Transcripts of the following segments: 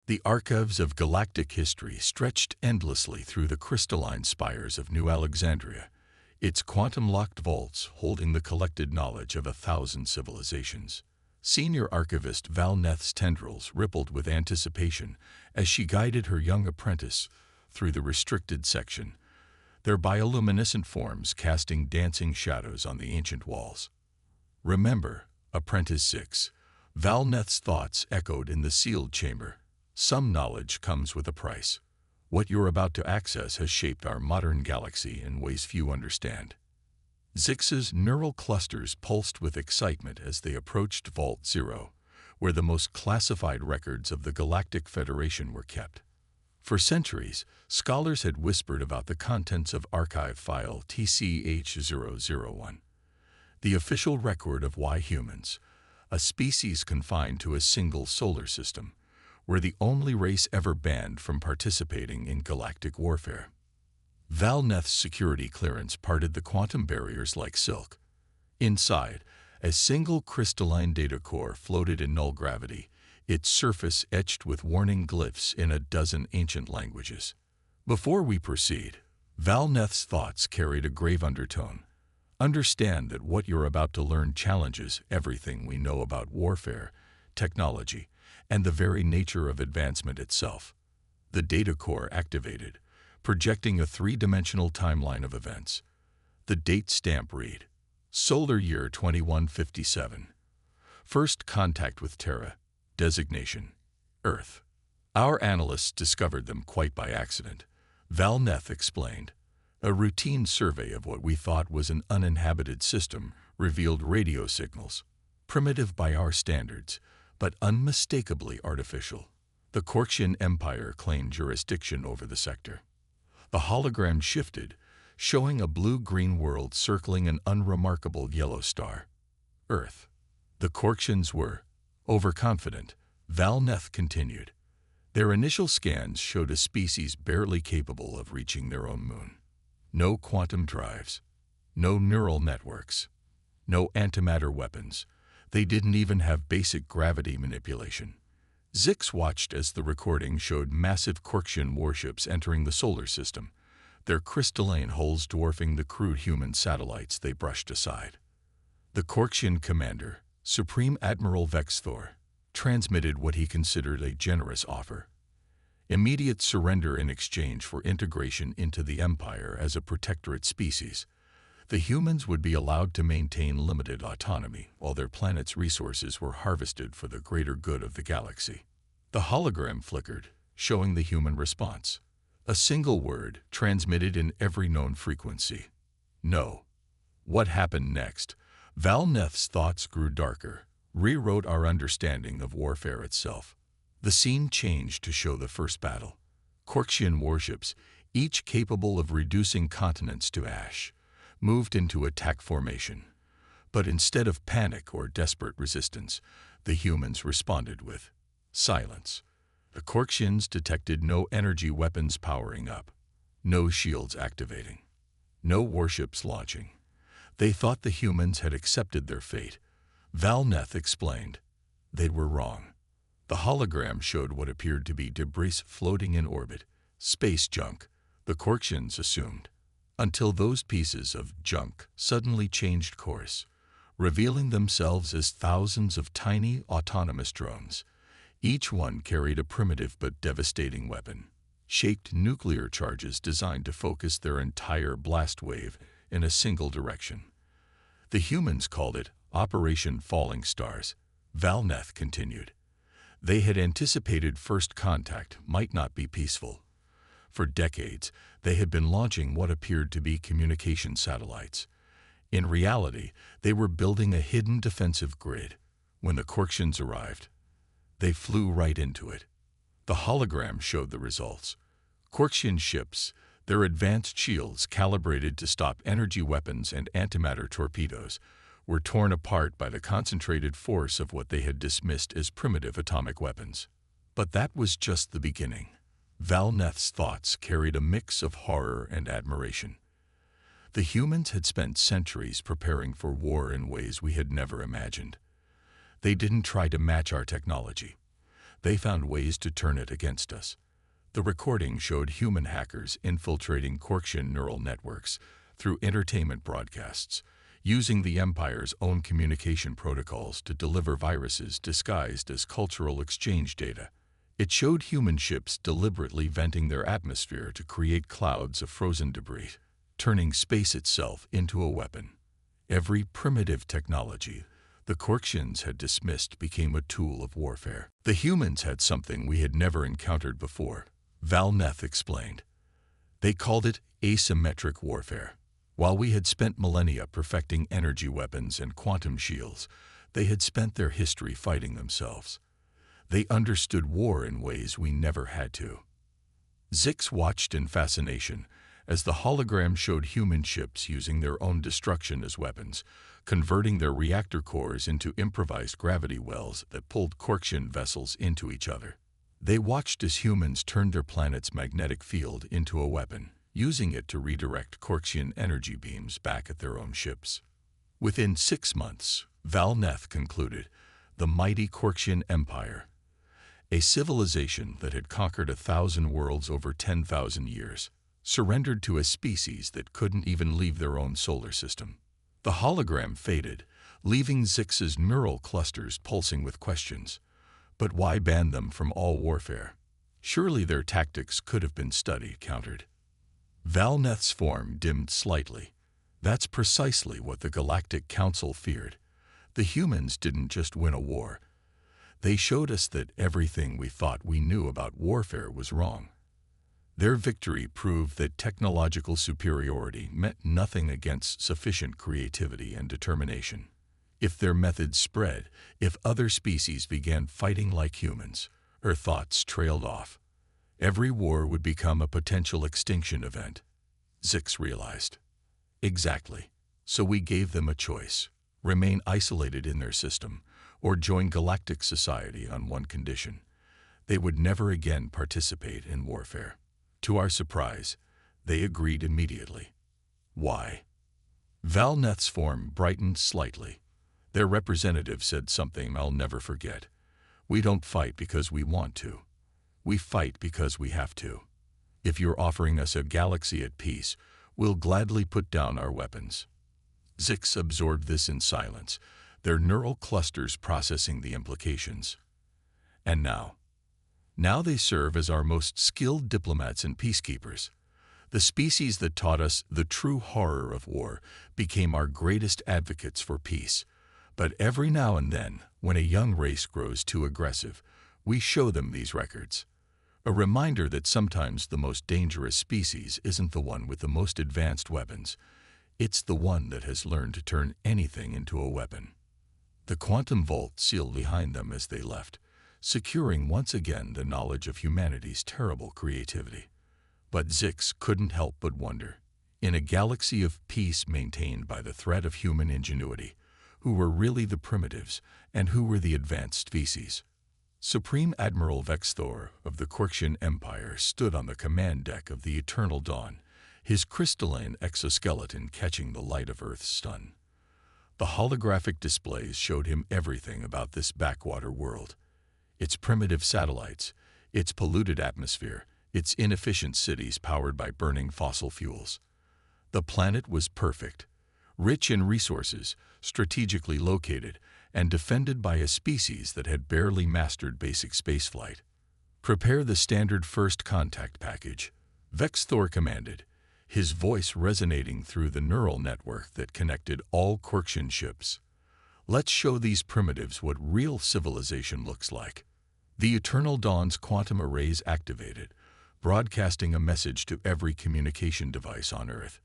The archives of galactic history stretched endlessly through the crystalline spires of New Alexandria, its quantum-locked vaults holding the collected knowledge of 1,000 civilizations. Senior archivist Val Neth's tendrils rippled with anticipation as she guided her young apprentice through the restricted section, their bioluminescent forms casting dancing shadows on the ancient walls. "Remember, Apprentice 6, Val Neth's thoughts echoed in the sealed chamber. Some knowledge comes with a price. What you're about to access has shaped our modern galaxy in ways few understand." Zix's neural clusters pulsed with excitement as they approached Vault Zero, where the most classified records of the Galactic Federation were kept. For centuries, scholars had whispered about the contents of archive file TCH-001, the official record of why humans, a species confined to a single solar system, were the only race ever banned from participating in galactic warfare. Val Neth's security clearance parted the quantum barriers like silk. Inside, a single crystalline data core floated in null gravity, its surface etched with warning glyphs in a dozen ancient languages. Before we proceed, Val Neth's thoughts carried a grave undertone. Understand that what you're about to learn challenges everything we know about warfare, technology, and the very nature of advancement itself. The data core activated, projecting a three-dimensional timeline of events. The date stamp read, Solar Year 2157. First contact with Terra. Designation, Earth. Our analysts discovered them quite by accident, Val Neth explained. A routine survey of what we thought was an uninhabited system revealed radio signals, primitive by our standards, but unmistakably artificial. The Korxian Empire claimed jurisdiction over the sector. The hologram shifted, showing a blue-green world circling an unremarkable yellow star. Earth. The Korxians were overconfident, Val Neth continued. Their initial scans showed a species barely capable of reaching their own moon. No quantum drives, no neural networks, no antimatter weapons. They didn't even have basic gravity manipulation. Zix watched as the recording showed massive Korxian warships entering the solar system, their crystalline hulls dwarfing the crude human satellites they brushed aside. The Korxian commander, Supreme Admiral Vexthor, transmitted what he considered a generous offer: immediate surrender in exchange for integration into the Empire as a protectorate species. The humans would be allowed to maintain limited autonomy while their planet's resources were harvested for the greater good of the galaxy. The hologram flickered, showing the human response. A single word transmitted in every known frequency. No. What happened next? Val Neth's thoughts grew darker, rewrote our understanding of warfare itself. The scene changed to show the first battle. Korxian warships, each capable of reducing continents to ash, moved into attack formation. But instead of panic or desperate resistance, the humans responded with silence. The Korxians detected no energy weapons powering up, no shields activating, no warships launching. They thought the humans had accepted their fate. Val Neth explained. They were wrong. The hologram showed what appeared to be debris floating in orbit, space junk, the Korxians assumed, until those pieces of junk suddenly changed course, revealing themselves as thousands of tiny, autonomous drones. Each one carried a primitive but devastating weapon, shaped nuclear charges designed to focus their entire blast wave in a single direction. The humans called it Operation Falling Stars, Val Neth continued. They had anticipated first contact might not be peaceful. For decades, they had been launching what appeared to be communication satellites. In reality, they were building a hidden defensive grid. When the Korxians arrived, they flew right into it. The hologram showed the results. Korxian ships, their advanced shields calibrated to stop energy weapons and antimatter torpedoes, were torn apart by the concentrated force of what they had dismissed as primitive atomic weapons. But that was just the beginning. Val Neth's thoughts carried a mix of horror and admiration. The humans had spent centuries preparing for war in ways we had never imagined. They didn't try to match our technology. They found ways to turn it against us. The recording showed human hackers infiltrating Korkshian neural networks through entertainment broadcasts, using the Empire's own communication protocols to deliver viruses disguised as cultural exchange data. It showed human ships deliberately venting their atmosphere to create clouds of frozen debris, turning space itself into a weapon. Every primitive technology the Korkshians had dismissed became a tool of warfare. The humans had something we had never encountered before, Valneth explained. They called it asymmetric warfare. While we had spent millennia perfecting energy weapons and quantum shields, they had spent their history fighting themselves. They understood war in ways we never had to. Zix watched in fascination as the hologram showed human ships using their own destruction as weapons, converting their reactor cores into improvised gravity wells that pulled Korkshian vessels into each other. They watched as humans turned their planet's magnetic field into a weapon, using it to redirect Korkshian energy beams back at their own ships. Within 6 months, Valneth concluded, the mighty Korkshian Empire, a civilization that had conquered 1,000 worlds over 10,000 years, surrendered to a species that couldn't even leave their own solar system. The hologram faded, leaving Zix's neural clusters pulsing with questions. But why ban them from all warfare? Surely their tactics could have been studied, countered. Valneth's form dimmed slightly. That's precisely what the Galactic Council feared. The humans didn't just win a war. They showed us that everything we thought we knew about warfare was wrong. Their victory proved that technological superiority meant nothing against sufficient creativity and determination. If their methods spread, if other species began fighting like humans, her thoughts trailed off. Every war would become a potential extinction event, Zix realized. Exactly. So we gave them a choice: remain isolated in their system, or join galactic society on one condition: they would never again participate in warfare. To our surprise, they agreed immediately. Why? Valneth's form brightened slightly. Their representative said something I'll never forget. We don't fight because we want to. We fight because we have to. If you're offering us a galaxy at peace, we'll gladly put down our weapons. Zix absorbed this in silence, their neural clusters processing the implications. And now they serve as our most skilled diplomats and peacekeepers. The species that taught us the true horror of war became our greatest advocates for peace. But every now and then, when a young race grows too aggressive, we show them these records. A reminder that sometimes the most dangerous species isn't the one with the most advanced weapons. It's the one that has learned to turn anything into a weapon. The quantum vault sealed behind them as they left, securing once again the knowledge of humanity's terrible creativity. But Zix couldn't help but wonder, in a galaxy of peace maintained by the threat of human ingenuity, who were really the primitives and who were the advanced species? Supreme Admiral Vexthor of the Korkshian Empire stood on the command deck of the Eternal Dawn, his crystalline exoskeleton catching the light of Earth's sun. The holographic displays showed him everything about this backwater world: its primitive satellites, its polluted atmosphere, its inefficient cities powered by burning fossil fuels. The planet was perfect, rich in resources, strategically located, and defended by a species that had barely mastered basic spaceflight. Prepare the standard first contact package, Vexthor commanded, his voice resonating through the neural network that connected all Korkshian ships. Let's show these primitives what real civilization looks like. The Eternal Dawn's quantum arrays activated, broadcasting a message to every communication device on Earth.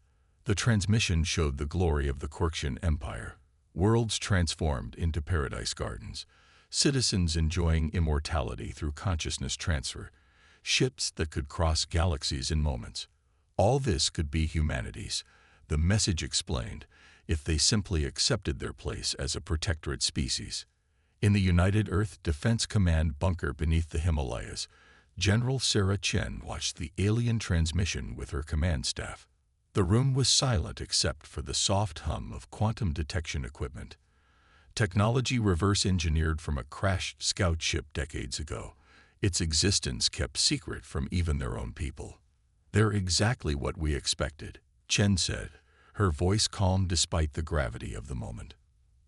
The transmission showed the glory of the Korkshian Empire, worlds transformed into paradise gardens, citizens enjoying immortality through consciousness transfer, ships that could cross galaxies in moments. All this could be humanity's, the message explained, if they simply accepted their place as a protectorate species. In the United Earth Defense Command bunker beneath the Himalayas, General Sarah Chen watched the alien transmission with her command staff. The room was silent except for the soft hum of quantum detection equipment. Technology reverse-engineered from a crashed scout ship decades ago, its existence kept secret from even their own people. "They're exactly what we expected," Chen said, her voice calm despite the gravity of the moment.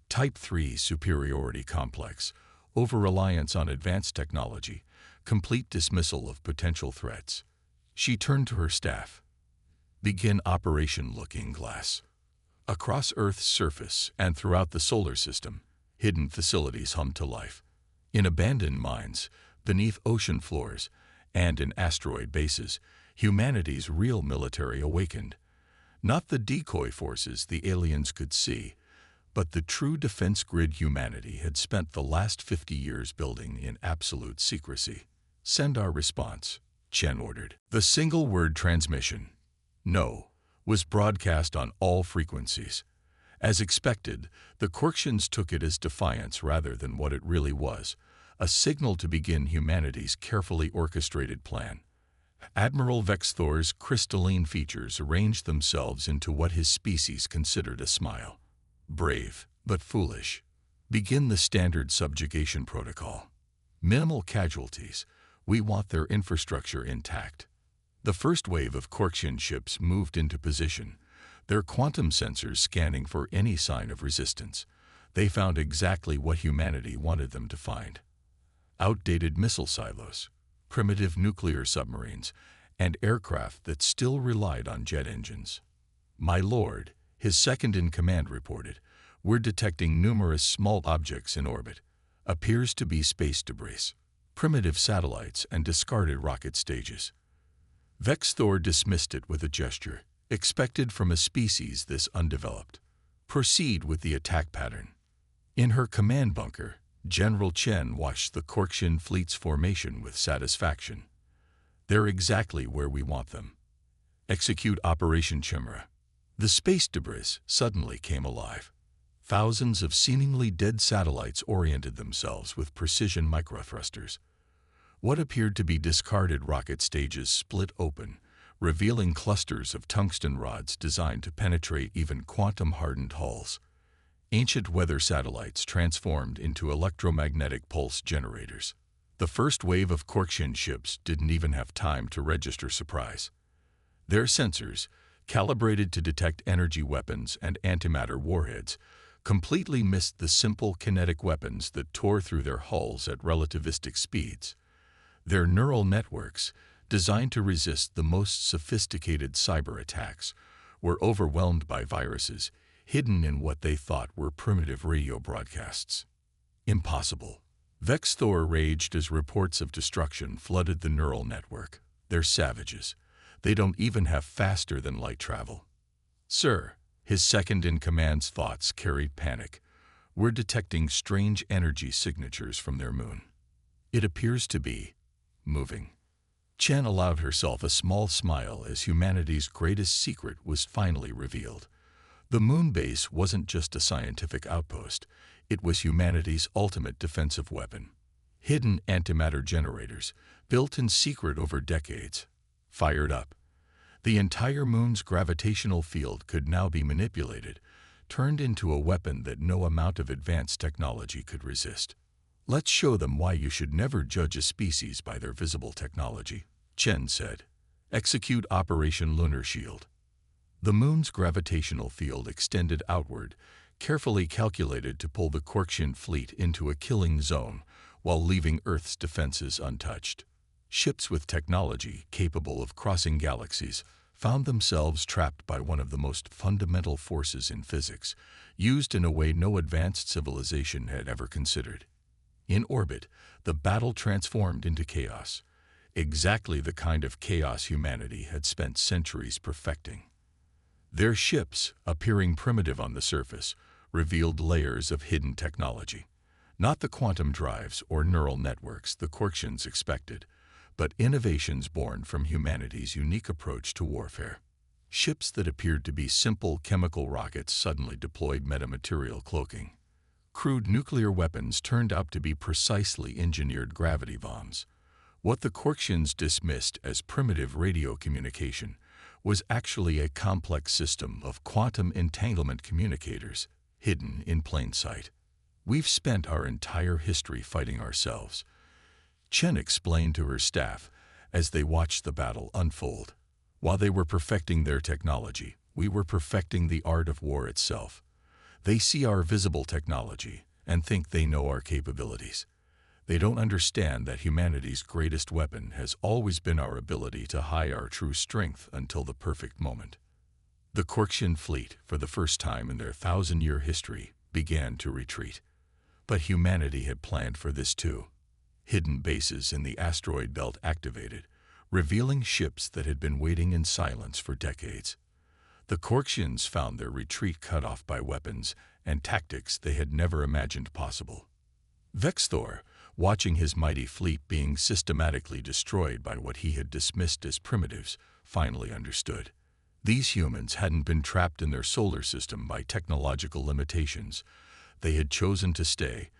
Type 3 superiority complex, over-reliance on advanced technology, complete dismissal of potential threats. She turned to her staff. "Begin Operation Looking Glass." Across Earth's surface and throughout the solar system, hidden facilities hummed to life. In abandoned mines, beneath ocean floors, and in asteroid bases, humanity's real military awakened. Not the decoy forces the aliens could see, but the true defense grid humanity had spent the last 50 years building in absolute secrecy. "Send our response," Chen ordered. The single-word transmission, "No," was broadcast on all frequencies. As expected, the Quirkians took it as defiance rather than what it really was, a signal to begin humanity's carefully orchestrated plan. Admiral Vexthor's crystalline features arranged themselves into what his species considered a smile. "Brave, but foolish. Begin the standard subjugation protocol. Minimal casualties. We want their infrastructure intact." The first wave of Quirkian ships moved into position, their quantum sensors scanning for any sign of resistance. They found exactly what humanity wanted them to find: outdated missile silos, primitive nuclear submarines, and aircraft that still relied on jet engines. "My lord," his second-in-command reported, "we're detecting numerous small objects in orbit. Appears to be space debris, primitive satellites, and discarded rocket stages." Vexthor dismissed it with a gesture, expected from a species this undeveloped. "Proceed with the attack pattern." In her command bunker, General Chen watched the Quirkian fleet's formation with satisfaction. "They're exactly where we want them. Execute Operation Chimera." The space debris suddenly came alive. Thousands of seemingly dead satellites oriented themselves with precision microthrusters. What appeared to be discarded rocket stages split open, revealing clusters of tungsten rods designed to penetrate even quantum-hardened hulls. Ancient weather satellites transformed into electromagnetic pulse generators. The first wave of Quirkian ships didn't even have time to register surprise. Their sensors, calibrated to detect energy weapons and antimatter warheads, completely missed the simple kinetic weapons that tore through their hulls at relativistic speeds. Their neural networks, designed to resist the most sophisticated cyber attacks, were overwhelmed by viruses hidden in what they thought were primitive radio broadcasts. "Impossible." Vexthor raged as reports of destruction flooded the neural network. "They're savages. They don't even have faster-than-light travel." "Sir," his second-in-command's thoughts carried panic, "we're detecting strange energy signatures from their moon. It appears to be moving." Chen allowed herself a small smile as humanity's greatest secret was finally revealed. The moon base wasn't just a scientific outpost, it was humanity's ultimate defensive weapon. Hidden antimatter generators, built in secret over decades, fired up. The entire moon's gravitational field could now be manipulated, turned into a weapon that no amount of advanced technology could resist. "Let's show them why you should never judge a species by their visible technology," Chen said. "Execute Operation Lunar Shield." The moon's gravitational field extended outward, carefully calculated to pull the Quirkian fleet into a killing zone while leaving Earth's defenses untouched. Ships with technology capable of crossing galaxies found themselves trapped by one of the most fundamental forces in physics, used in a way no advanced civilization had ever considered. In orbit, the battle transformed into chaos, exactly the kind of chaos humanity had spent centuries perfecting. Their ships, appearing primitive on the surface, revealed layers of hidden technology. Not the quantum drives or neural networks the Quirkians expected, but innovations born from humanity's unique approach to warfare. Ships that appeared to be simple chemical rockets suddenly deployed metamaterial cloaking. Crude nuclear weapons turned out to be precisely engineered gravity bombs. What the Quirkians dismissed as primitive radio communication was actually a complex system of quantum entanglement communicators, hidden in plain sight. We've spent our entire history fighting ourselves. Chen explained to her staff as they watched the battle unfold. While they were perfecting their technology, we were perfecting the art of war itself. They see our visible technology and think they know our capabilities. They don't understand that humanity's greatest weapon has always been our ability to hide our true strength until the perfect moment. The Korxian fleet, for the first time in their 1,000-year history, began to retreat. But humanity had planned for this too. Hidden bases in the asteroid belt activated, revealing ships that had been waiting in silence for decades. The Korxians found their retreat cut off by weapons and tactics they had never imagined possible. Vexthor, watching his mighty fleet being systematically destroyed by what he had dismissed as primitives, finally understood. These humans hadn't been trapped in their solar system by technological limitations. They had chosen to stay,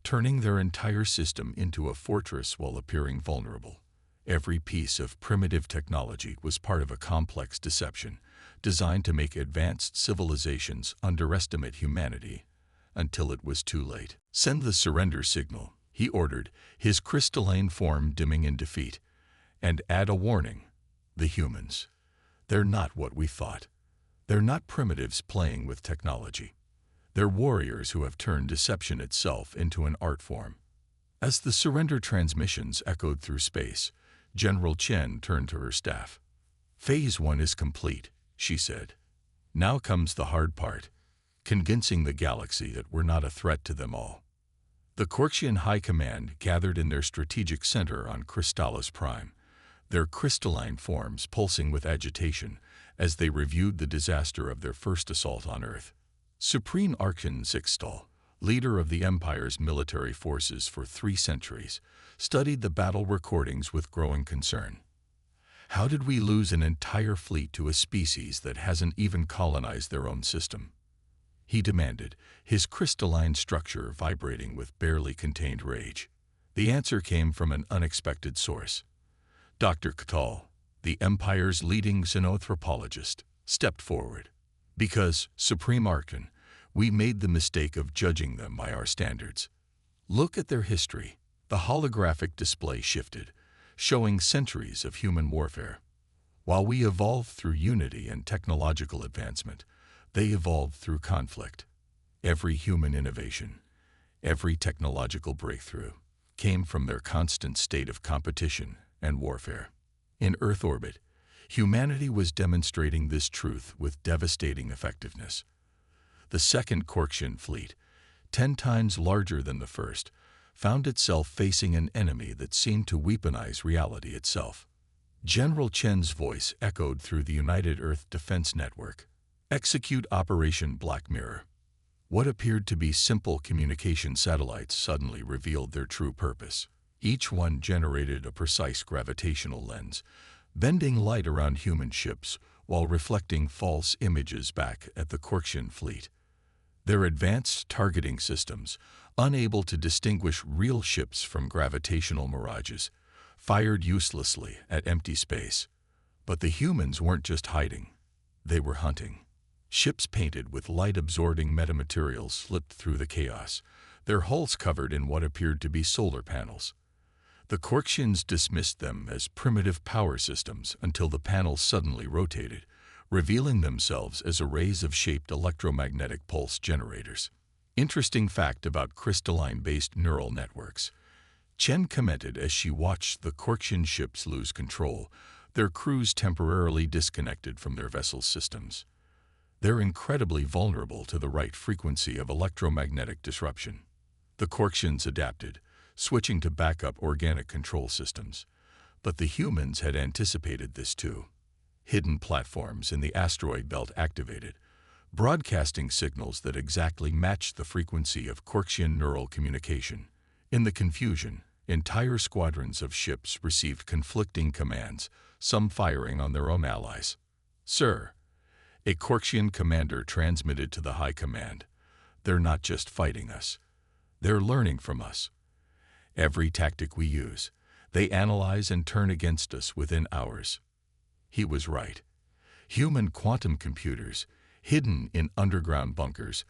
turning their entire system into a fortress while appearing vulnerable. Every piece of primitive technology was part of a complex deception designed to make advanced civilizations underestimate humanity until it was too late. "Send the surrender signal," he ordered, his crystalline form dimming in defeat. "And add a warning. The humans. They're not what we thought. They're not primitives playing with technology. They're warriors who have turned deception itself into an art form." As the surrender transmissions echoed through space, General Chen turned to her staff. "Phase 1 is complete," she said. "Now comes the hard part, convincing the galaxy that we're not a threat to them all." The Korxian High Command gathered in their strategic center on Crystallis Prime, their crystalline forms pulsing with agitation as they reviewed the disaster of their first assault on Earth. Supreme Archon Zixtal, leader of the Empire's military forces for 3 centuries, studied the battle recordings with growing concern. How did we lose an entire fleet to a species that hasn't even colonized their own system? He demanded, his crystalline structure vibrating with barely contained rage. The answer came from an unexpected source. Dr. K'tal, the Empire's leading xenanthropologist, stepped forward. "Because, Supreme Archon, we made the mistake of judging them by our standards. Look at their history." The holographic display shifted, showing centuries of human warfare. While we evolved through unity and technological advancement, they evolved through conflict. Every human innovation, every technological breakthrough, came from their constant state of competition and warfare. In Earth orbit, humanity was demonstrating this truth with devastating effectiveness. The second Korxian fleet, 10 times larger than the first, found itself facing an enemy that seemed to weaponize reality itself. General Chen's voice echoed through the United Earth Defense Network. "Execute Operation Black Mirror." What appeared to be simple communication satellites suddenly revealed their true purpose. Each one generated a precise gravitational lens, bending light around human ships while reflecting false images back at the Korxian fleet. Their advanced targeting systems, unable to distinguish real ships from gravitational mirages, fired uselessly at empty space. But the humans weren't just hiding, they were hunting. Ships painted with light-absorbing metamaterials slipped through the chaos, their hulls covered in what appeared to be solar panels. The Korxians dismissed them as primitive power systems until the panels suddenly rotated, revealing themselves as arrays of shaped electromagnetic pulse generators. Interesting fact about crystalline-based neural networks. Chen commented as she watched the Korxian ships lose control, their crews temporarily disconnected from their vessels' systems. They're incredibly vulnerable to the right frequency of electromagnetic disruption. The Korxians adapted, switching to backup organic control systems. But the humans had anticipated this too. Hidden platforms in the asteroid belt activated, broadcasting signals that exactly matched the frequency of Korxian neural communication. In the confusion, entire squadrons of ships received conflicting commands, some firing on their own allies. "Sir," a Korxian commander transmitted to the High Command, "they're not just fighting us. They're learning from us. Every tactic we use, they analyze and turn against us within hours." He was right. Human quantum computers, hidden in underground bunkers,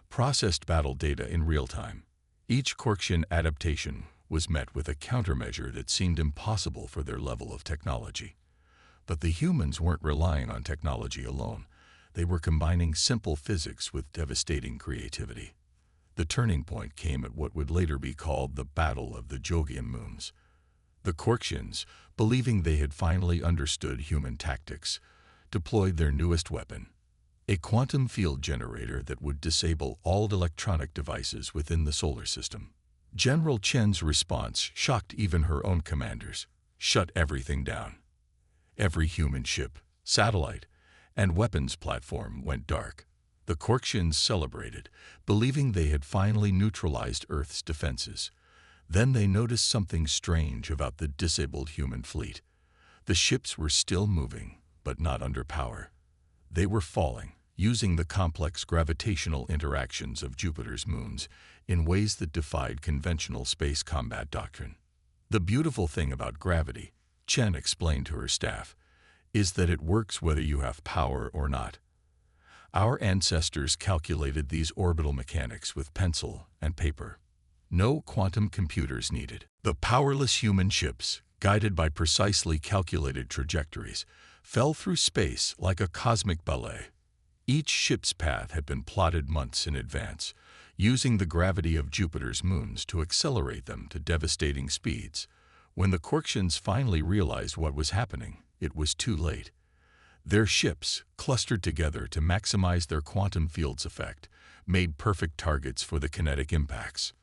processed battle data in real time. Each Korxian adaptation was met with a countermeasure that seemed impossible for their level of technology. But the humans weren't relying on technology alone. They were combining simple physics with devastating creativity. The turning point came at what would later be called the Battle of the Jogian Moons. The Korksians, believing they had finally understood human tactics, deployed their newest weapon, a quantum field generator that would disable all electronic devices within the solar system. General Chen's response shocked even her own commanders. Shut everything down. Every human ship, satellite, and weapons platform went dark. The Korksians celebrated, believing they had finally neutralized Earth's defenses. Then they noticed something strange about the disabled human fleet. The ships were still moving, but not under power. They were falling, using the complex gravitational interactions of Jupiter's moons in ways that defied conventional space combat doctrine. The beautiful thing about gravity, Chen explained to her staff, is that it works whether you have power or not. Our ancestors calculated these orbital mechanics with pencil and paper. No quantum computers needed. The powerless human ships, guided by precisely calculated trajectories, fell through space like a cosmic ballet. Each ship's path had been plotted months in advance, using the gravity of Jupiter's moons to accelerate them to devastating speeds. When the Korksians finally realized what was happening, it was too late. Their ships, clustered together to maximize their quantum field's effect, made perfect targets for the kinetic impacts.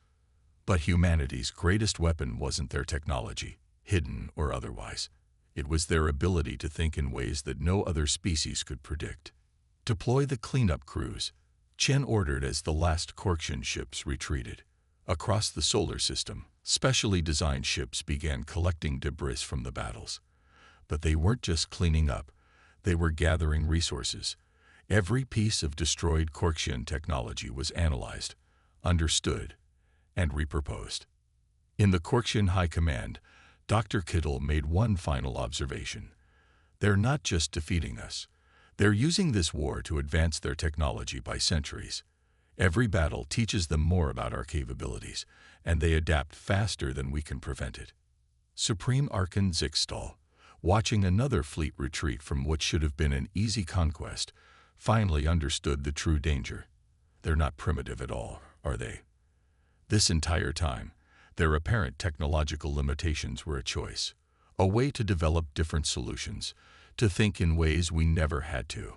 But humanity's greatest weapon wasn't their technology, hidden or otherwise. It was their ability to think in ways that no other species could predict. Deploy the cleanup crews, Chen ordered as the last Korksian ships retreated. Across the solar system, specially designed ships began collecting debris from the battles. But they weren't just cleaning up. They were gathering resources. Every piece of destroyed Korksian technology was analyzed, understood, and repurposed. In the Korksian High Command, Dr. Kittel made one final observation. They're not just defeating us. They're using this war to advance their technology by centuries. Every battle teaches them more about our capabilities, and they adapt faster than we can prevent it. Supreme Archon Zixtal, watching another fleet retreat from what should have been an easy conquest, finally understood the true danger. They're not primitive at all, are they? This entire time, their apparent technological limitations were a choice, a way to develop different solutions, to think in ways we never had to.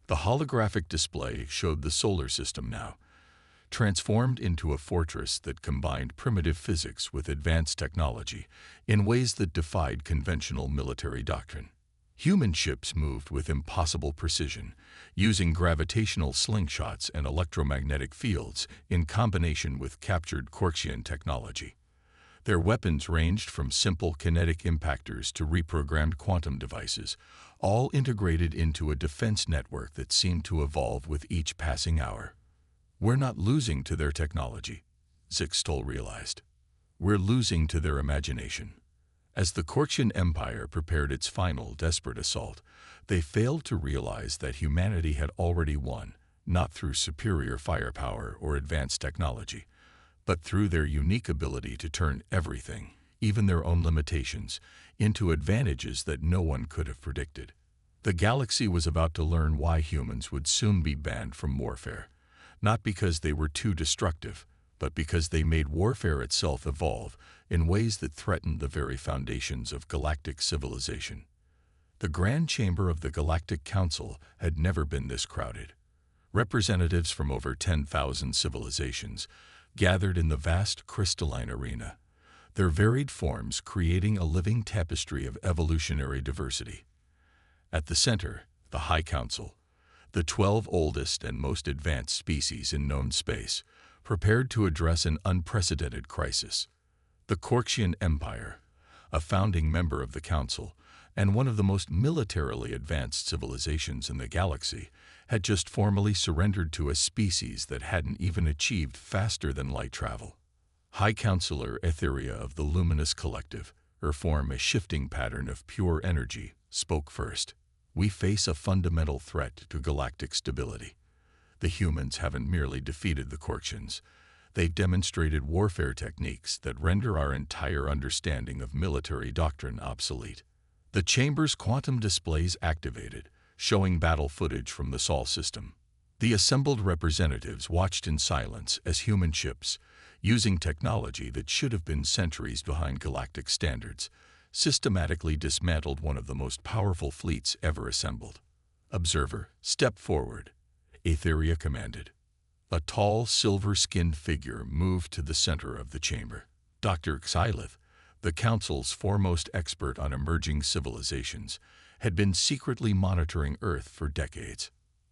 The holographic display showed the solar system now, transformed into a fortress that combined primitive physics with advanced technology in ways that defied conventional military doctrine. Human ships moved with impossible precision, using gravitational slingshots and electromagnetic fields in combination with captured Korksian technology. Their weapons ranged from simple kinetic impactors to reprogrammed quantum devices, all integrated into a defense network that seemed to evolve with each passing hour. We're not losing to their technology, Zixtal realized. We're losing to their imagination. As the Korksian Empire prepared its final desperate assault, they failed to realize that humanity had already won, not through superior firepower or advanced technology, but through their unique ability to turn everything, even their own limitations, into advantages that no one could have predicted. The galaxy was about to learn why humans would soon be banned from warfare, not because they were too destructive, but because they made warfare itself evolve in ways that threatened the very foundations of galactic civilization. The Grand Chamber of the Galactic Council had never been this crowded. Representatives from over 10,000 civilizations gathered in the vast crystalline arena, their varied forms creating a living tapestry of evolutionary diversity. At the center, the High Council, the 12 oldest and most advanced species in known space, prepared to address an unprecedented crisis. The Korksian Empire, a founding member of the Council and one of the most militarily advanced civilizations in the galaxy, had just formally surrendered to a species that hadn't even achieved faster-than-light travel. High Counselor Etheria of the Luminous Collective, her form a shifting pattern of pure energy, spoke first. We face a fundamental threat to galactic stability. The humans haven't merely defeated the Korksians. They demonstrated warfare techniques that render our entire understanding of military doctrine obsolete. The chamber's quantum displays activated, showing battle footage from the Sol system. The assembled representatives watched in silence as human ships, using technology that should have been centuries behind galactic standards, systematically dismantled one of the most powerful fleets ever assembled. "Observer, step forward," Aetheria commanded. A tall, silver-skinned figure moved to the center of the chamber. Dr. Xylith, the Council's foremost expert on emerging civilizations, had been secretly monitoring Earth for decades.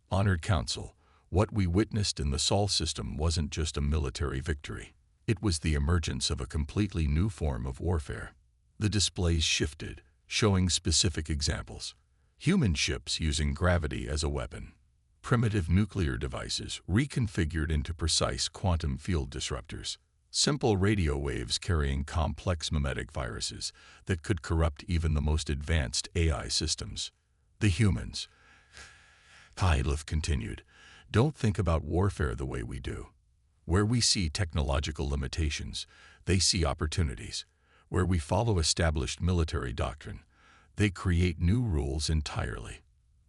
"Honored Council, what we witnessed in the Sol system wasn't just a military victory. It was the emergence of a completely new form of warfare." The displays shifted, showing specific examples. Human ships using gravity as a weapon. Primitive nuclear devices reconfigured into precise quantum field disruptors. Simple radio waves carrying complex mimetic viruses that could corrupt even the most advanced AI systems. "The humans," Kylith continued, "don't think about warfare the way we do. Where we see technological limitations, they see opportunities. Where we follow established military doctrine, they create new rules entirely.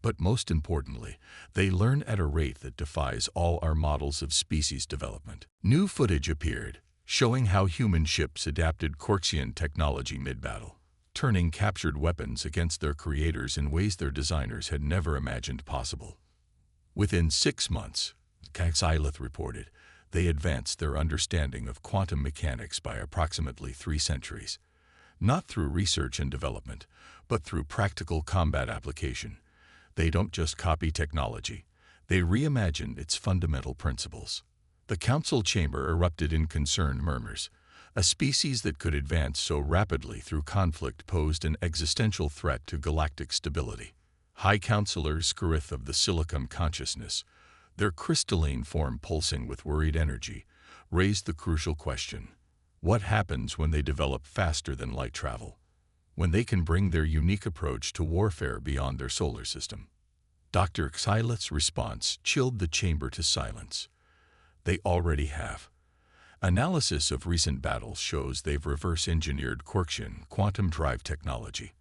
But most importantly, they learn at a rate that defies all our models of species development." New footage appeared, showing how human ships adapted Corksian technology mid-battle, turning captured weapons against their creators in ways their designers had never imagined possible. Within 6 months, Xylith reported, they advanced their understanding of quantum mechanics by approximately 3 centuries. Not through research and development, but through practical combat application. They don't just copy technology, they reimagine its fundamental principles. The council chamber erupted in concerned murmurs. A species that could advance so rapidly through conflict posed an existential threat to galactic stability. High Counselor Scarith of the Silicum Consciousness, their crystalline form pulsing with worried energy, raised the crucial question: what happens when they develop faster than light travel? When they can bring their unique approach to warfare beyond their solar system? Dr. Xylith's response chilled the chamber to silence. They already have. Analysis of recent battles shows they've reverse-engineered Corksian quantum drive technology.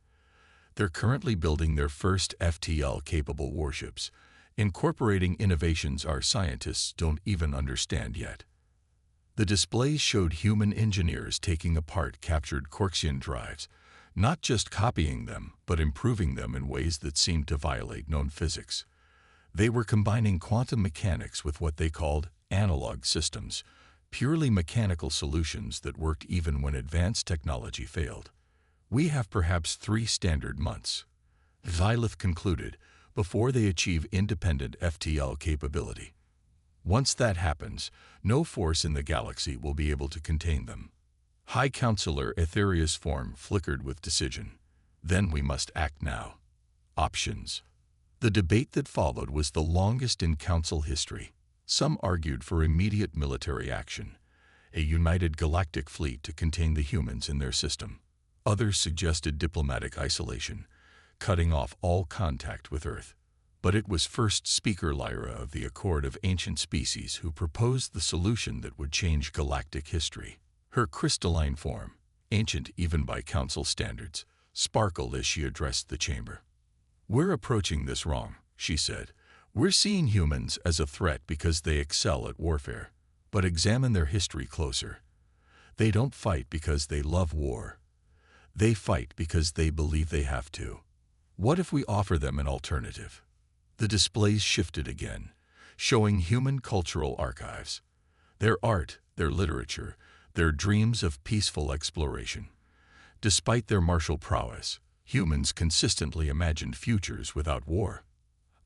They're currently building their first FTL-capable warships, incorporating innovations our scientists don't even understand yet. The displays showed human engineers taking apart captured Corksian drives, not just copying them, but improving them in ways that seemed to violate known physics. They were combining quantum mechanics with what they called analog systems, purely mechanical solutions that worked even when advanced technology failed. "We have perhaps 3 standard months," Xylith concluded, "before they achieve independent FTL capability. Once that happens, no force in the galaxy will be able to contain them." High Counselor Aetheria's form flickered with decision. "Then we must act now." Options. The debate that followed was the longest in Council history. Some argued for immediate military action, a united galactic fleet to contain the humans in their system. Others suggested diplomatic isolation, cutting off all contact with Earth. But it was First Speaker Lyra of the Accord of Ancient Species who proposed the solution that would change galactic history. Her crystalline form, ancient even by Council standards, sparkled as she addressed the chamber. "We're approaching this wrong," she said. "We're seeing humans as a threat because they excel at warfare. But examine their history closer. They don't fight because they love war. They fight because they believe they have to. What if we offer them an alternative?" The displays shifted again, showing human cultural archives. Their art, their literature, their dreams of peaceful exploration. Despite their martial prowess, humans consistently imagined futures without war.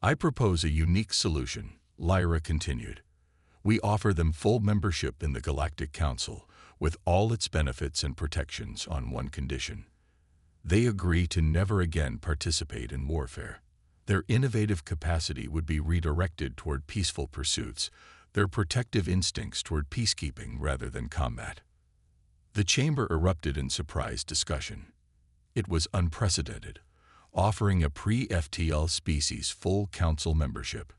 "I propose a unique solution," Lyra continued. "We offer them full membership in the Galactic Council, with all its benefits and protections on one condition. They agree to never again participate in warfare. Their innovative capacity would be redirected toward peaceful pursuits, their protective instincts toward peacekeeping rather than combat." The chamber erupted in surprised discussion. It was unprecedented, offering a pre-FTL species full council membership.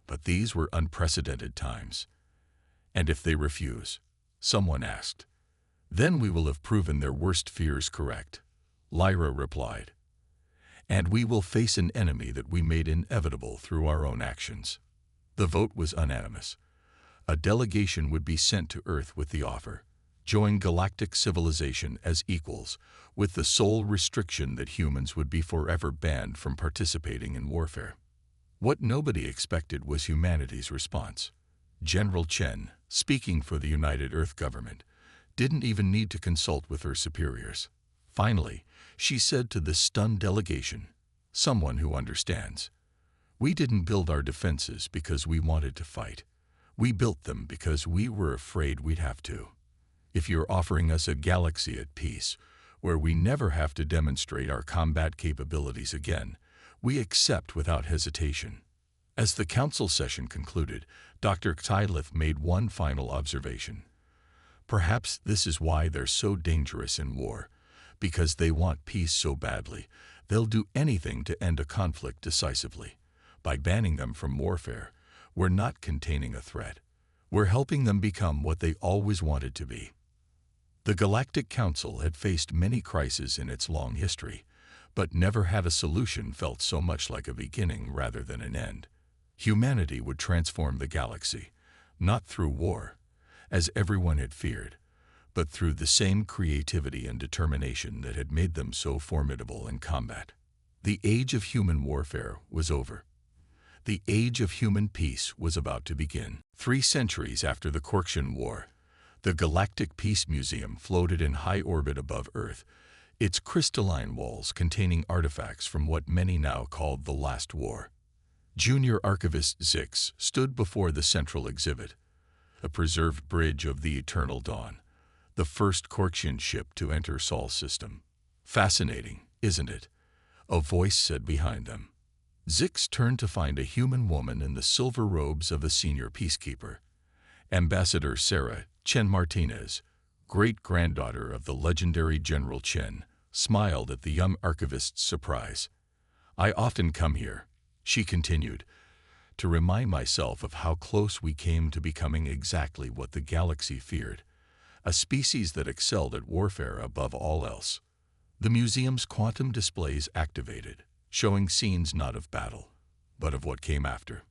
But these were unprecedented times. And if they refuse? someone asked. Then we will have proven their worst fears correct, Lyra replied. And we will face an enemy that we made inevitable through our own actions. The vote was unanimous. A delegation would be sent to Earth with the offer: join galactic civilization as equals, with the sole restriction that humans would be forever banned from participating in warfare. What nobody expected was humanity's response. General Chen, speaking for the United Earth government, didn't even need to consult with her superiors. Finally, she said to the stunned delegation, someone who understands, "We didn't build our defenses because we wanted to fight. We built them because we were afraid we'd have to. If you're offering us a galaxy at peace, where we never have to demonstrate our combat capabilities again, we accept without hesitation." As the council session concluded, Dr. Tyleth made one final observation. Perhaps this is why they're so dangerous in war, because they want peace so badly, they'll do anything to end a conflict decisively. By banning them from warfare, we're not containing a threat. We're helping them become what they always wanted to be. The Galactic Council had faced many crises in its long history, but never had a solution felt so much like a beginning rather than an end. Humanity would transform the galaxy, not through war, as everyone had feared, but through the same creativity and determination that had made them so formidable in combat. The age of human warfare was over. The age of human peace was about to begin. 3 centuries after the Korkshan War, the Galactic Peace Museum floated in high orbit above Earth, its crystalline walls containing artifacts from what many now called the Last War. Junior Archivist Zix stood before the central exhibit, a preserved bridge of the Eternal Dawn, the first Korkshan ship to enter Sol's system. "Fascinating, isn't it?" a voice said behind them. Zix turned to find a human woman in the silver robes of a senior peacekeeper. Ambassador Sarah Chen Martinez, great-granddaughter of the legendary General Chen, smiled at the young archivist's surprise. "I often come here," she continued, "to remind myself of how close we came to becoming exactly what the galaxy feared, a species that excelled at warfare above all else." The museum's quantum displays activated, showing scenes not of battle, but of what came after.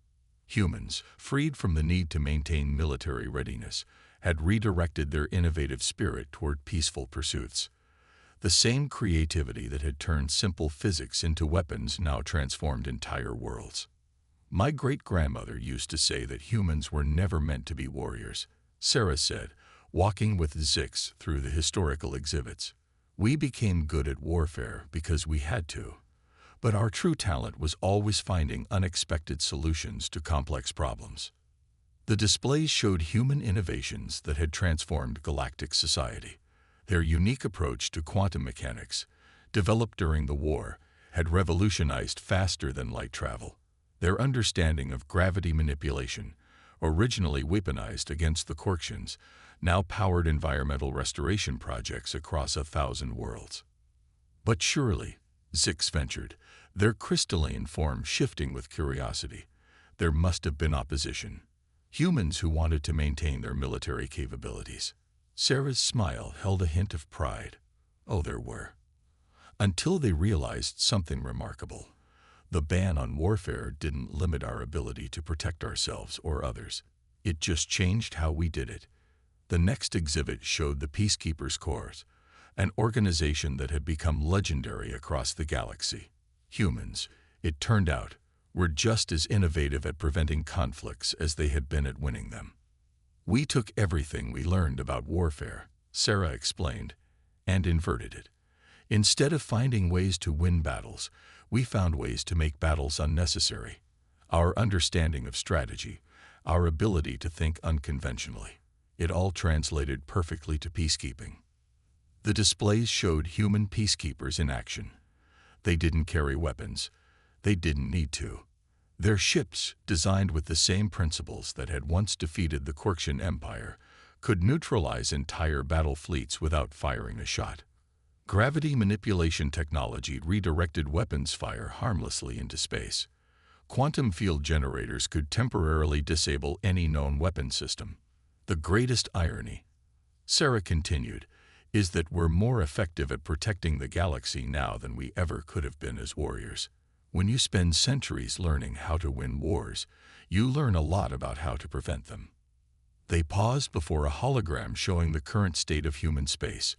Humans, freed from the need to maintain military readiness, had redirected their innovative spirit toward peaceful pursuits. The same creativity that had turned simple physics into weapons now transformed entire worlds. "My great-grandmother used to say that humans were never meant to be warriors," Sarah said, walking with Zix through the historical exhibits. "We became good at warfare because we had to. But our true talent was always finding unexpected solutions to complex problems." The displays showed human innovations that had transformed galactic society. Their unique approach to quantum mechanics, developed during the war, had revolutionized faster than light travel. Their understanding of gravity manipulation, originally weaponized against the Korkshans, now powered environmental restoration projects across 1,000 worlds. "But surely," Zix ventured, their crystalline form shifting with curiosity, "there must have been opposition. Humans who wanted to maintain their military capabilities." Sarah's smile held a hint of pride. "Oh, there were. Until they realized something remarkable. The ban on warfare didn't limit our ability to protect ourselves or others. It just changed how we did it." The next exhibit showed the Peacekeepers Corps, an organization that had become legendary across the galaxy. Humans, it turned out, were just as innovative at preventing conflicts as they had been at winning them. "We took everything we learned about warfare," Sarah explained, "and inverted it. Instead of finding ways to win battles, we found ways to make battles unnecessary. Our understanding of strategy, our ability to think unconventionally, it all translated perfectly to peacekeeping." The displays showed human peacekeepers in action. They didn't carry weapons. They didn't need to. Their ships, designed with the same principles that had once defeated the Korkshan Empire, could neutralize entire battle fleets without firing a shot. Gravity manipulation technology redirected weapons fire harmlessly into space. Quantum field generators could temporarily disable any known weapon system. The greatest irony: Sarah continued, is that we're more effective at protecting the galaxy now than we ever could have been as warriors. When you spend centuries learning how to win wars, you learn a lot about how to prevent them. They paused before a hologram showing the current state of human space.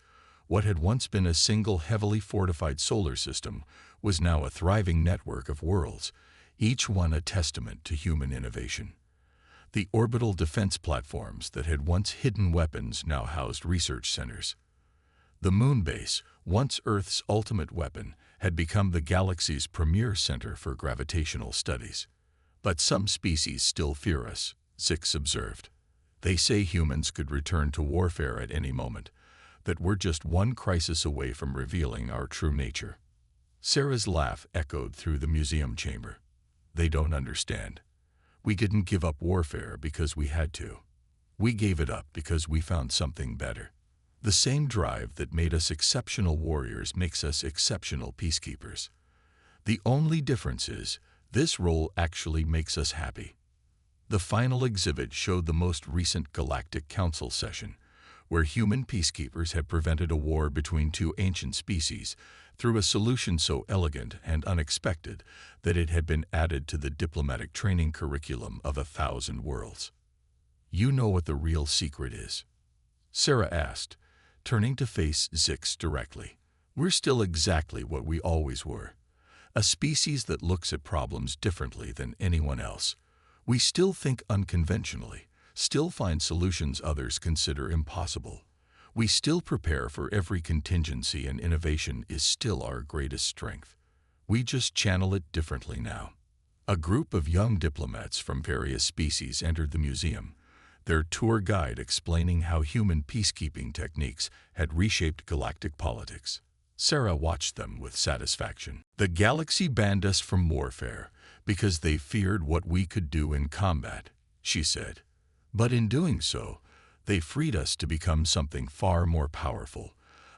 What had once been a single heavily fortified solar system was now a thriving network of worlds, each one a testament to human innovation. The orbital defense platforms that had once hidden weapons now housed research centers. The moon base, once Earth's ultimate weapon, had become the galaxy's premier center for gravitational studies. But some species still fear us, Zix observed. They say humans could return to warfare at any moment, that we're just one crisis away from revealing our true nature. Sarah's laugh echoed through the museum chamber. They don't understand. We didn't give up warfare because we had to. We gave it up because we found something better. The same drive that made us exceptional warriors makes us exceptional peacekeepers. The only difference is, this role actually makes us happy. The final exhibit showed the most recent Galactic Council session, where human peacekeepers had prevented a war between two ancient species through a solution so elegant and unexpected that it had been added to the diplomatic training curriculum of 1,000 worlds. You know what the real secret is? Sarah asked, turning to face Zix directly. We're still exactly what we always were. A species that looks at problems differently than anyone else. We still think unconventionally, still find solutions others consider impossible. We still prepare for every contingency, and innovation is still our greatest strength. We just channel it differently now. A group of young diplomats from various species entered the museum, their tour guide explaining how human peacekeeping techniques had reshaped galactic politics. Sarah watched them with satisfaction. The galaxy banned us from warfare because they feared what we could do in combat, she said. But in doing so, they freed us to become something far more powerful,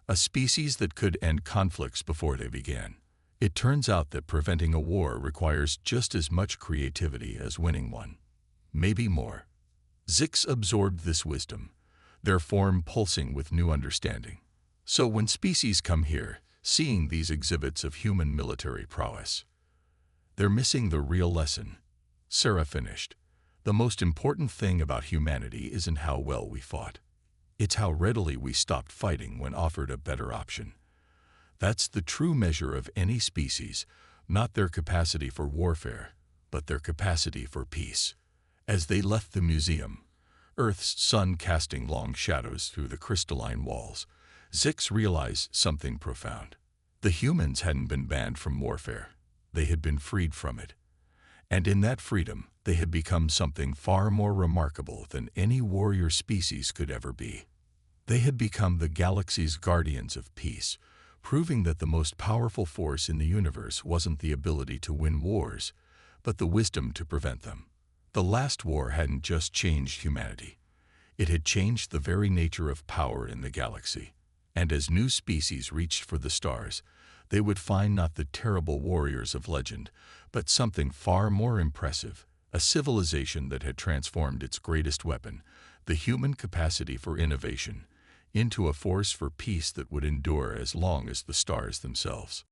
a species that could end conflicts before they began. It turns out that preventing a war requires just as much creativity as winning one. Maybe more. Zix absorbed this wisdom, their form pulsing with new understanding. So when species come here, seeing these exhibits of human military prowess, they're missing the real lesson. Sarah finished. The most important thing about humanity isn't how well we fought. It's how readily we stopped fighting when offered a better option. That's the true measure of any species, not their capacity for warfare, but their capacity for peace. As they left the museum, Earth's sun casting long shadows through the crystalline walls, Zix realized something profound. The humans hadn't been banned from warfare. They had been freed from it. And in that freedom, they had become something far more remarkable than any warrior species could ever be. They had become the galaxy's guardians of peace, proving that the most powerful force in the universe wasn't the ability to win wars, but the wisdom to prevent them. The last war hadn't just changed humanity. It had changed the very nature of power in the galaxy. And as new species reached for the stars, they would find not the terrible warriors of legend, but something far more impressive, a civilization that had transformed its greatest weapon, the human capacity for innovation, into a force for peace that would endure as long as the stars themselves.